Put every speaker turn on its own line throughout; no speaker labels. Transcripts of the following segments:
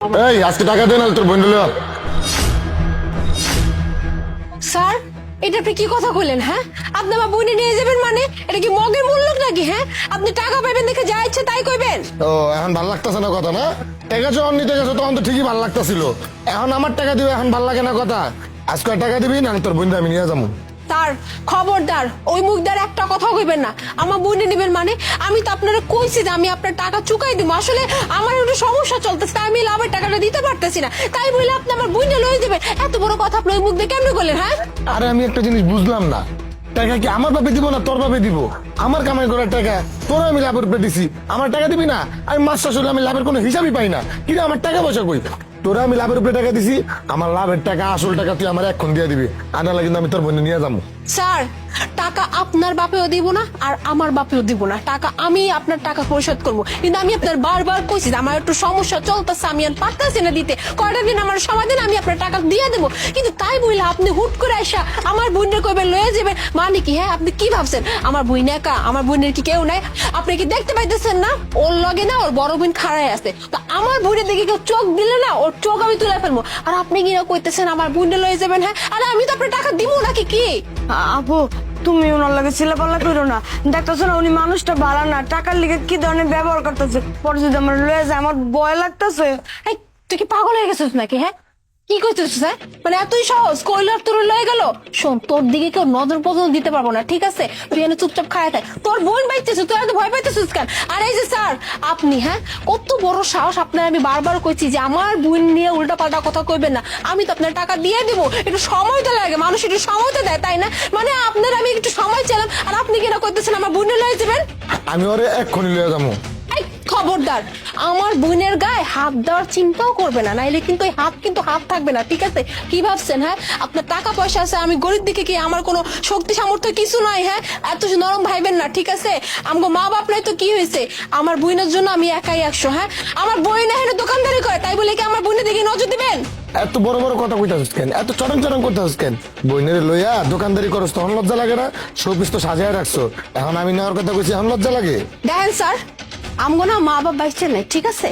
এই আজকে টাকা দেন তোর বোন হলো।
স্যার এটা আপনি কি কথা কইলেন? হ্যাঁ, আপনি আমার বোনে নিয়ে যাবেন মানে এটা কি মগের মূল্য নাকি? হ্যাঁ, আপনি টাকা পাবেন দেখে যা ইচ্ছে তাই কইবেন?
ও এখন ভালো লাগতেছে না কথা না? টাকা যখন নিতে গেছো তখন তো ঠিকই ভালো লাগতেছিল, এখন আমার টাকা দিবে এখন ভালো লাগে না কথা? আজকে টাকা দিবি না তোর বোনটা আমি নিয়ে যাবো।
স্যার খবরদার ওই মুখদার একটা কথা কইবেন না। আমার বোনে নেবেন মানে আমি তো আপনারা কইছি যে আমি আপনার টাকা চুকাই দিব। আসলে আমার একটু সমস্যা চলতেছে তাই আমি লাভের টাকাটা দিতে পারতেছি না, তাই বলে আপনি আমার বোনে লয়ে যাবেন। এত বড় কথা আপনি ওই মুখ দিয়ে কেমনে করলেন? হ্যাঁ,
আরে আমি একটা জিনিস বুঝলাম না, টাকা কি আমার বাপে দিব না তোর বাপে দিব? আমার কামাই করার টাকা তোরা আমি লাভের উপরে দিছি, আমার টাকা দিবি না? আমি মাস শেষ হলে আমি লাভের কোনো হিসাবই পাই না, কিন্তু আমার টাকা পয়সা কই? তোরা আমি লাভের উপরে টাকা দিছি, আমার লাভের টাকা আসল টাকা তুই আমার এখন দিয়ে দিবি, আনালে কিন্তু আমি তোর বোনে নিয়ে যাবো।
স্যার টাকা আপনার বাপেও দিব না আর আমার বাপেও দিব না, টাকা আমি আপনার টাকা পরিশোধ করবো। কিন্তু আমি আপনার বারবার কইছি যে আমার একটু সমস্যা চলতেছে, আমি আর পারতেছি না দিতে, কয়টা দিন আমার সময় দিন আমি আপনার টাকা দিয়ে দেবো। কিন্তু তাই বললে আপনি হুট করে আসা আমার বোনের কইবেন লয়ে যাবেন মানে কি? হ্যাঁ, আপনি কি ভাবছেন আমার বোন একা? আমার বোনের কি কেউ নাই? আপনি কি দেখতে পাইতেছেন না ওর লগে না ওর বড় বোন খাড়াই আছে? তো আমার বোনের দিকে কেউ চোখ দিলে না ওর চোখ আমি তুলে ফেলবো। আর আপনি কি না কইতেছেন আমার বোনের লয়ে যাবেন? হ্যাঁ, আরে আমি তো আপনার টাকা দিব নাকি কি?
আপু তুমি ওনার লাগে ছেলেপাল্লা করো না, দেখতেছো না উনি মানুষটা ভালো না, টাকার লিগে কি ধরনের ব্যবহার করতেছে। পরে যদি আমার লয়ে যায় আমার ভয় লাগতেছে।
এই তুই কি পাগল হয়ে গেছিস নাকি? হ্যাঁ, কি করছিস? হ্যাঁ, মানে এতই সহজ কইলার তোর লয়ে গেল? শোন, তোর দিকে কেউ নজর পর্যন্ত দিতে পারবো না, ঠিক আছে? তুই এনে চুপচাপ খায় থাক। তোর বোন বাইতেছিস, তুই এত ভয় পাইতেছিস কেন? আর এই যে স্যার আপনি, হ্যাঁ কত বড় সাহস আপনার! আমি বারবার কইছি যে আমার বোন নিয়ে উল্টা পাল্টা কথা কইবেন না। আমি তো আপনার টাকা দিয়ে দিব, একটু সময় তো লাগে, মানুষ একটু সময় তো দেয়, তাই না? মানে আপনার আমি একটু সময় চাইলাম আর আপনি কিনা কইতেছেন আমার বোনের লয়ে যাবেন?
আমি ওরে এক্ষুনি নিয়ে যাবো।
এই খবরদার আমার বোনের গায়ে হাত দেওয়ার চিন্তাও করবে না, নাইলে কিন্তু এই হাত কিন্তু হাত থাকবে না, ঠিক আছে? কি ভাবছেন? হ্যাঁ, আপনার টাকা পয়সা আছে, আমি গরিব দিকে কি আমার কোনো শক্তি সামর্থ্য কিছু নাই? হ্যাঁ, এত নরম ভাইবেন না, ঠিক আছে? আমগো মা বাপ নাই তো কি হয়েছে? আমার বোনের জন্য আমি একাই 100। হ্যাঁ, আমার বোন এখানে দোকানদারি করে, তাই বলে কি আমার বোনের দিকে নজর দিবেন?
এত বড় বড় কথা কইতাছিস কেন? এত চরম চরম করতেছিস কেন? বইনের লইয়া দোকানদারি করস তখন লজ্জা লাগে না? শোপিস তো সাজায় রাখছো, এখন আমি নেওয়ার কথা কইছি এখন লজ্জা লাগে?
দেখেন স্যার, আমগো না মা বাপ বাইছে নাই, ঠিক আছে?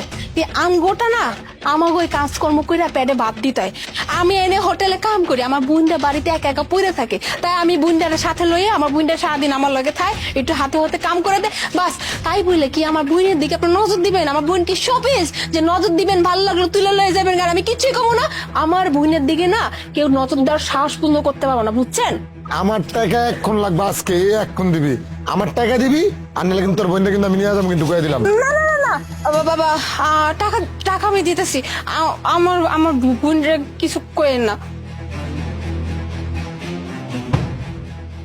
আমগোটা না আমাকে ওই কাজকর্ম করে পেটে ভাত দিতে হয়। আমি এনে হোটেলে কাম করি, আমার বোনটা বাড়িতে একা একা পড়ে থাকে, তাই আমি বোনটার সাথে লইয়া আমার বোনটা সারাদিন আমার লগে থায়, একটু হাতে হাতে কাম করে দেয় বাস। তাই বললে কি আমার বোনের দিকে আপনি নজর দিবেন? আমার বোন কি শোপিস যে নজর দিবেন ভালো লাগলো তুলে লয়ে যাবেন? আর আমি কিছুই কমো না। আমার বোনের দিকে না কেউ নজর দেওয়ার সাহস পূর্ণ করতে পারবো না, বুঝছেন?
আমার টাকা এক্ষণ লাগবে, আজকে এক্ষণ দিবি, আমার টাকা দিবি, আর নাহলে কিন্তু তোর বোনটা কিন্তু আমি নিয়ে যাবো, কিন্তু কয়ে দিলাম।
না না না না বাবা, টাকা টাকা আমি দিতেছি। আমার আমার বোনের কিছু করেন না।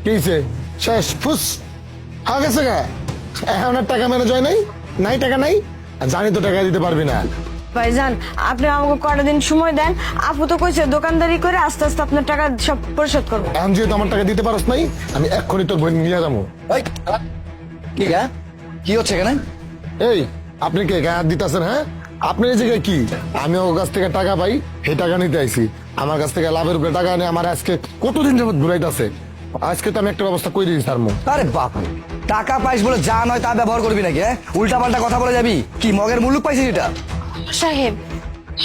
কি হয়েছে? শেষ ফুস হয়ে গেছে গা? এখন আর টাকা ম্যানেজ হয় নাই? নাই টাকা নাই, আর জানি তো টাকা দিতে পারবি না।
ভাইজান আপনি আমাকে কটা দিন সময় দেন, আপু তো কইছে দোকানদারি করে আস্তে আস্তে আপনার টাকা সব পরিশোধ করবো।
এখন যেহেতু আমার টাকা দিতে পারস নাই, আমি এক্ষুনি তোর বোন নিয়ে যাবো।
কি গা কি হচ্ছে এখানে?
এই আপনি কে গায়ে হাত দিতেছেন? হ্যাঁ, আপনি এই জায়গায় কি? আমি ওর কাছ থেকে টাকা পাই, সেই টাকা নিতে আইছি। আমার কাছ থেকে লাভের উপরে টাকা নিয়ে আমার আজকে কতদিন যাবত ঘুরাইতেছে, আজকে তো আমি একটা ব্যবস্থা করে দিয়েছি তার মুখ।
আরে বাপ, টাকা পাইস বলে যা নয় তা ব্যবহার করবি নাকি? উল্টা পাল্টা কথা বলে যাবি? কি মগের মুলুক পাইছিস এটা?
সাহেব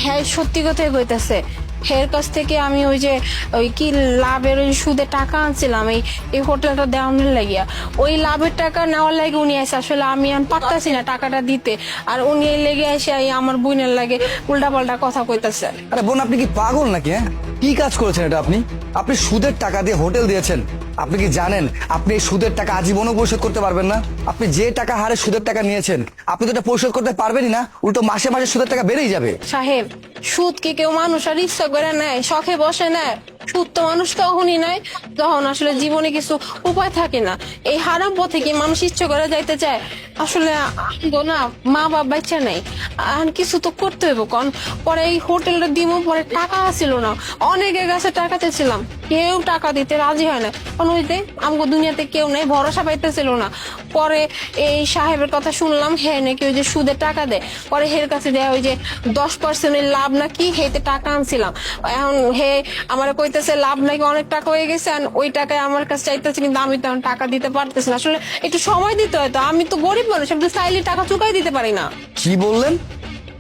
হ্যাঁ সত্যি কথাই কইতাছে, হের কাছ থেকে আমি ওই যে ওই কি লাভের ওই সুদে টাকা আনছিলাম এই হোটেলটা দেওয়ানোর লাগিয়া, ওই লাভের টাকা নেওয়ার লাগে উনি এসে, আসলে আমি আর পারতাছি না টাকাটা দিতে, আর উনি এই লেগে এসে আমার বোনের লাগে উল্টা পাল্টা কথা কইতাছে।
আরে বোন আপনি কি পাগল নাকি? কি কাজ করেছেন এটা আপনি? আপনি সুদের টাকা দিয়ে হোটেল দিয়েছেন, আপনি কি জানেন আপনি এই সুদের টাকা আজীবনও পরিশোধ করতে পারবেন না? আপনি যে টাকা হারে সুদের টাকা নিয়েছেন আপনি তো এটা পরিশোধ করতে পারবেনই না, উল্টো মাসে মাসে সুদের টাকা বেড়েই যাবে।
সাহেব সুদ কি কেউ মানুষ আর ইচ্ছা করে নেয়, শখে বসে নেয়? সুদ তো মানুষ তখনই নেয় যখন আসলে জীবনে কিছু উপায় থাকে না। এই হারাম পথে কি মানুষ ইচ্ছে করে যাইতে চায়? আসলে আমগো না মা বাপ বাচ্চা নেই, আর কিছু তো করতে হইব। কারণ পরে এই হোটেলটা দিব, পরে টাকা আসছিল না, অনেকের কাছে টাকা চেয়েছিলাম, কেউ টাকা দিতে রাজি হয় না। কারণ ওই যে আমগো দুনিয়াতে কেউ নেই, ভরসা পাইতেছিল না। পরে এই সাহেবের কথা শুনলাম, হ্যাঁ নাকি ওই যে সুদে টাকা দেয়, পরে হের কাছে দেয় ওই যে 10% লাভ নাকি, হেতে টাকা আনছিলাম। এখন হে আমার কইতেছে লাভ নাকি অনেক টাকা হয়ে গেছে, আর ওই টাকায় আমার কাছে চাইতেছে, কিন্তু আমি তো এখন টাকা দিতে পারতেছি না। আসলে একটু সময় দিতে হয়, তো আমি তো গরিব মানুষ, আমি তো চাইলে টাকা চুকাই দিতে পারি না।
কি বললেন?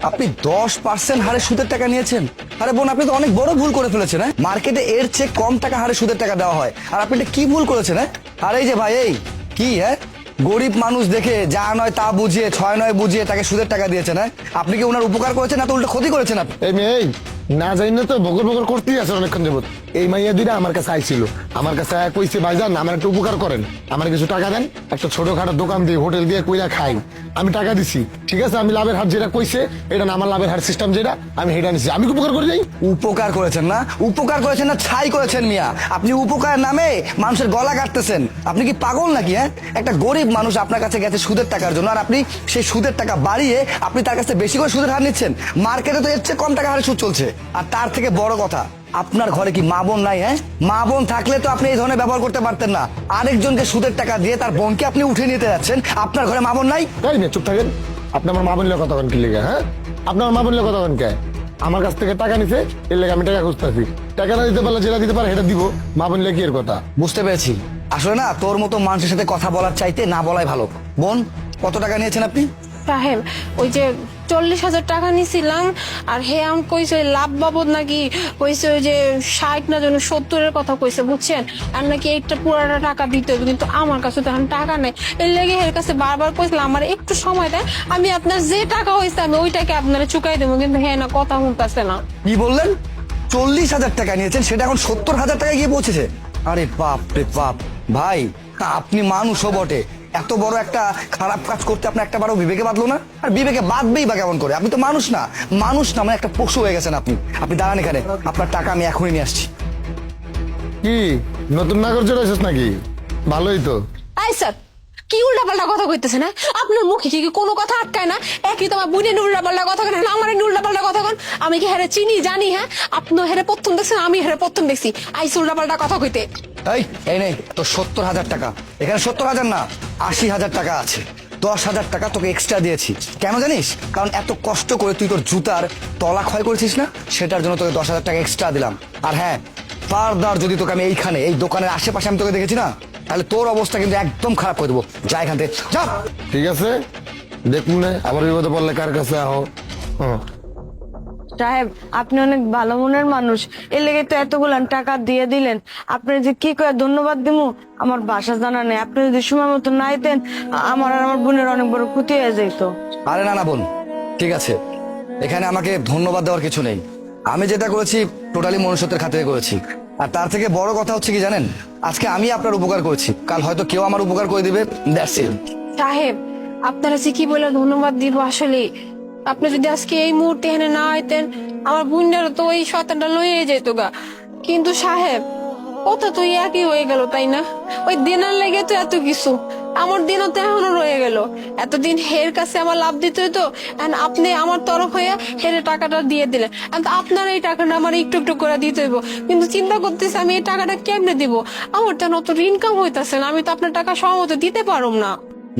আপনি 10% হারে সুদের টাকা নিয়েছেন? আরে বোন, আপনি তো অনেক বড় ভুল করে ফেলেছেন। হ্যাঁ, মার্কেটে এর চেয়ে কম টাকা হারে সুদের টাকা দেওয়া হয়, আর আপনি এটা কি ভুল করেছেন? হ্যাঁ, আর এই যে ভাই, এই কি হ্যাঁ, গরিব মানুষ দেখে যা নয় তা বুঝিয়ে, ছয় নয় বুঝিয়ে তাকে সুদের টাকা দিয়েছেন। হ্যাঁ, আপনি কি ওনার উপকার করেছেন না তো উল্টো ক্ষতি করেছেন আপনি?
এই মেয়ে, এই না যাই না তো বগর বগর করতেই আছে অনেকক্ষণ যাবত। এই মাইয়া দুইটা আমার কাছে আইছিল, আমার কাছে আয়া কইছে ভাইজান আমার একটা উপকার করেন, আমার কিছু টাকা দেন, একটা ছোটখাটো দোকান দিয়ে হোটেল দিয়ে কইরা খাই। আমি টাকা দিছি, ঠিক আছে, আমি লাভের হার যেটা কইছে এটা না, আমার লাভের হার সিস্টেম যেটা আমি সেটা নিছি। আমি কি উপকার করে যাই?
উপকার করেছেন না, উপকার করেছেন না ছাই করেছেন মিয়া। আপনি উপকার নামে মানুষের গলা কাটতেছেন। আপনি কি পাগল নাকি? হ্যাঁ, একটা গরিব মানুষ আপনার কাছে গেছে সুদের টাকার জন্য, আর আপনি সেই সুদের টাকা বাড়িয়ে আপনি তার কাছে বেশি করে সুদের হার নিচ্ছেন। মার্কেটে তো এর চেয়ে কম টাকা হারে সুদ চলছে। আর তার থেকে বড় কথা, আপনার ঘরে কি মা বোন নাই? হ্যাঁ, মা বোন থাকলে তো আপনি এই ধরনের ব্যবহার করতে পারতেন না। আরেকজনকে সুদের টাকা দিয়ে তার বোনকে আপনি উঠে নিতে যাচ্ছেন। আপনার ঘরে মা বোন নাই?
তাই মেয়ে চুপ থাকেন। আপনি আমার মা বোনের কথা বলেন কি লেগে? হ্যাঁ, আপনার মা বোনের কথা বলেন কে? আমার কাছ থেকে টাকা নিছে, এর লেগে আমি টাকা খুঁজতেছি। টাকা না দিতে পারলে যেটা দিতে পারে সেটা দিব, মা বোন লেগে এর কথা।
বুঝতে পেরেছি। আসলে না, তোর মতো মানুষের সাথে কথা বলার চাইতে না বলাই ভালো। বোন, কত টাকা নিয়েছেন আপনি?
সাহেব, ওই যে 40,000 টাকা নিছিলাম, আর হে আম কইছে লাভ বাবদ নাকি কইছে ওই যে 60 না যেন 70-এর কথা কইছে, বুঝছেন? আর নাকি একটা পুরাটা টাকা দিতে হবে, কিন্তু আমার কাছে তো এখন টাকা নেই। এর লেগে এর কাছে বারবার কইছিলাম আমার একটু সময় দেয়, আমি আপনার যে টাকা হয়েছে আমি ওই টাকা আপনারা চুকাই দেবো, কিন্তু হ্যাঁ না, কথা শুনতেছে না।
কি বললেন? 40,000 টাকা নিয়েছেন, সেটা এখন 70,000 টাকা গিয়ে পৌঁছেছে? আরে বাপ রে বাপ! ভাই, আপনি মানুষও বটে, এত বড় একটা খারাপ কাজ করতে আপনার একটা বারও বিবেকে বাঁধলো না? আর বিবেকে বাঁধবেই বা কেমন করে? আপনি তো মানুষ না, মানুষ না মানে একটা পশু হয়ে গেছেন আপনি। আপনি দাঁড়ান এখানে, আপনার টাকা আমি এখনই নিয়ে আসছি।
কি নতুন নাগর চড়াইছিস নাকি? ভালোই তো।
আই স্যার, কি উল্টাপাল্টা কথা কইতেছে না? আপনার মুখে কি কোনো কথা আটকায় না? একই তো আমার বুঝে উল্টাপাল্টা কথা কেন, আমার উল্টাপাল্টা কথা কন। আমি কি হেরে চিনি জানি? হ্যাঁ, আপনি হেরে প্রথম দেখছেন, আমি হেরে প্রথম দেখছি। আইসি উল্টাপাল্টা কথা কইতে।
এই নেই তোর 70,000 টাকা। এখানে 70,000 না, 80,000 টাকা আছে। 10,000 টাকা তোকে এক্সট্রা দিয়েছি। কেন জানিস? কারণ এত কষ্ট করে তুই তোর জুতার তলা ক্ষয় করেছিস না, সেটার জন্য তোকে 10,000 টাকা এক্সট্রা দিলাম। আর হ্যাঁ, ফারদার যদি তোকে আমি এইখানে এই দোকানের আশেপাশে আমি তোকে দেখেছি না, তাহলে তোর অবস্থা কিন্তু একদম খারাপ করে দেবো। যা এখান থেকে যা।
ঠিক আছে, দেখুন আবার বিপদে পড়লে কার কাছে আহ।
সাহেব, আপনি অনেক ভালো মনের মানুষ, এর লেগে তো এতগুলান টাকা দিয়ে দিলেন। আপনি যে কি করে ধন্যবাদ দিমু আমার ভাষা জানা নেই। আপনি যদি সময় মতো না দিতেন, আমার আর আমার বোনের অনেক বড় ক্ষতি হয়ে যেত।
আরে না না বোন, ঠিক আছে, এখানে আমাকে ধন্যবাদ দেওয়ার কিছু নেই। আমি যেটা করেছি টোটালি মনুষ্যত্বের খাতিরে করেছি। আর তার থেকে বড় কথা হচ্ছে কি জানেন, আজকে আমি আপনার উপকার করেছি, কাল হয়তো কেউ আমার উপকার করে দিবে। That's it.
সাহেব, আপনারা যে কি বলে ধন্যবাদ দিব? আসলে আপনি যদি আজকে এই মুহূর্তে এখানে না আইতেন, আমার বোনটারও তো ওই শয়তানটা লইয়ে যেত গা। কিন্তু সাহেব, কথা তো একই হয়ে গেল, তাই না? ওই দিনের লেগে তো এত কিছু, আমার দিনও তো এখনো রয়ে গেল। এতদিন হের কাছে আমার লাভ দিতে হইতো, and আপনি আমার তরফ হয়ে হেরে টাকাটা দিয়ে দিলেন, and আপনার এই টাকাটা আমার একটু একটু করে দিতে হইব। কিন্তু চিন্তা করতেছি আমি এই টাকাটা কেমনে দিব? আমার তো নতুন ইনকাম হইতাছে না, আমি তো আপনার টাকা সময় দিতে পারুম না।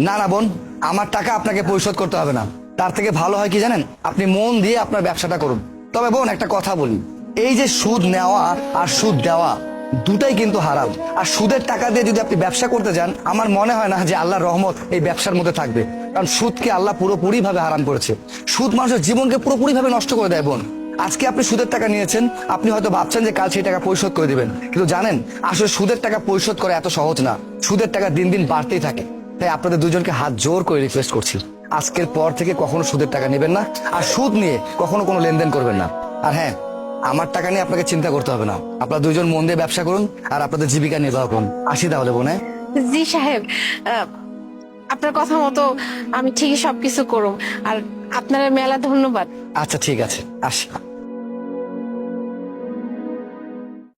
না না বোন, আমার টাকা আপনাকে পরিশোধ করতে হবে না। তার থেকে ভালো হয় কি জানেন, আপনি মন দিয়ে আপনার ব্যবসাটা করুন। তবে বোন, একটা কথা বলি, এই যে সুদ নেওয়া আর সুদ দেওয়া দুটাই কিন্তু হারাম। আর সুদের টাকা দিয়ে যদি আপনি ব্যবসা করতে যান, আমার মনে হয় না যে আল্লাহর রহমত এই ব্যবসার মধ্যে থাকবে। কারণ সুদকে আল্লাহ পুরোপুরি ভাবে হারাম করেছে। সুদ মানুষের জীবনকে পুরোপুরি ভাবে নষ্ট করে দেয় বোন। আজকে আপনি সুদের টাকা নিয়েছেন, আপনি হয়তো ভাবছেন যে কাল সেই টাকা পরিশোধ করে দিবেন, কিন্তু জানেন আসলে সুদের টাকা পরিশোধ করা এত সহজ না। সুদের টাকা দিন দিন বাড়তেই থাকে। তাই আপনাদের দুজনকে হাত জোর করে রিকোয়েস্ট করছি, আজকের পর থেকে কখনো সুদের টাকা নেবেন না, আর সুদ নিয়ে কখনো কোনো লেনদেন করবেন না। আর হ্যাঁ, আমার টাকা নিয়ে আপনাকে চিন্তা করতে হবে না। আপনারা দুইজন মন দিয়ে ব্যবসা করুন আর আপনাদের জীবিকা নির্বাহ করুন। আসি তাহলে বোন।
জি সাহেব, আপনার কথা মতো আমি ঠিকই সবকিছু করুম। আর আপনার মেলা ধন্যবাদ।
আচ্ছা ঠিক আছে, আসি।